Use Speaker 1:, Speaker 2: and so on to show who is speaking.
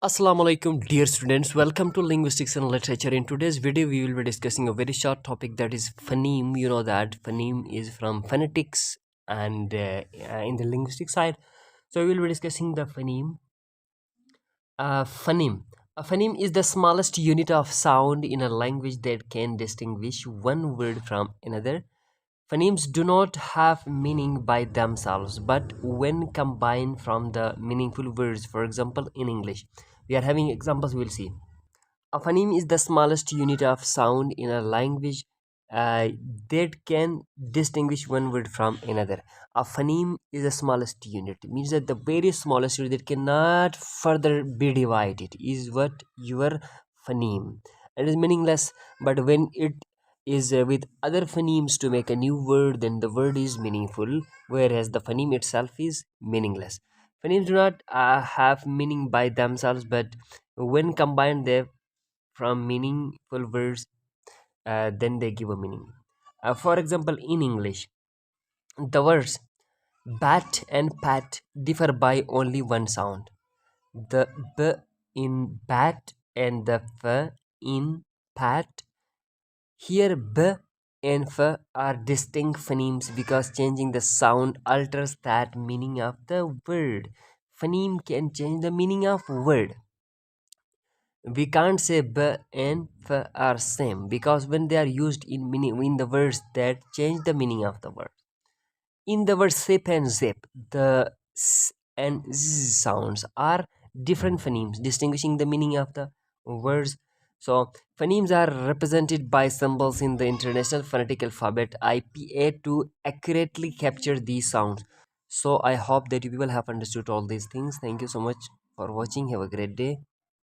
Speaker 1: Assalamu alaikum, dear students. Welcome to Linguistics and Literature. In today's video, we will be discussing a very short topic, that is phoneme. You know that phoneme is from phonetics and in the linguistic side. So we will be discussing the phoneme. Phoneme. A phoneme is the smallest unit of sound in a language that can distinguish one word from another. Phonemes do not have meaning by themselves, but when combined from the meaningful words, for example, in English. We are having examples, we'll see. A phoneme is the smallest unit of sound in a language uh, that can distinguish one word from another. A phoneme is the smallest unit. It means that the very smallest unit that cannot further be divided is what your phoneme. It is meaningless, but when it is with other phonemes to make a new word, then the word is meaningful, whereas the phoneme itself is meaningless. Phonemes do not have meaning by themselves, but when combined, they from meaningful words, then they give a meaning. For example, in English, the words bat and pat differ by only one sound. The b in bat and the f in pat. Here, b and f are distinct phonemes because changing the sound alters that meaning of the word. Phoneme can change the meaning of word. We can't say b and f are same because when they are used in the words that change the meaning of the word. In the word sip and zip, the s and z sounds are different phonemes, distinguishing the meaning of the words. So phonemes are represented by symbols in the International Phonetic Alphabet IPA to accurately capture these sounds. So I hope that you people have understood all these things. Thank you so much for watching. Have a great day.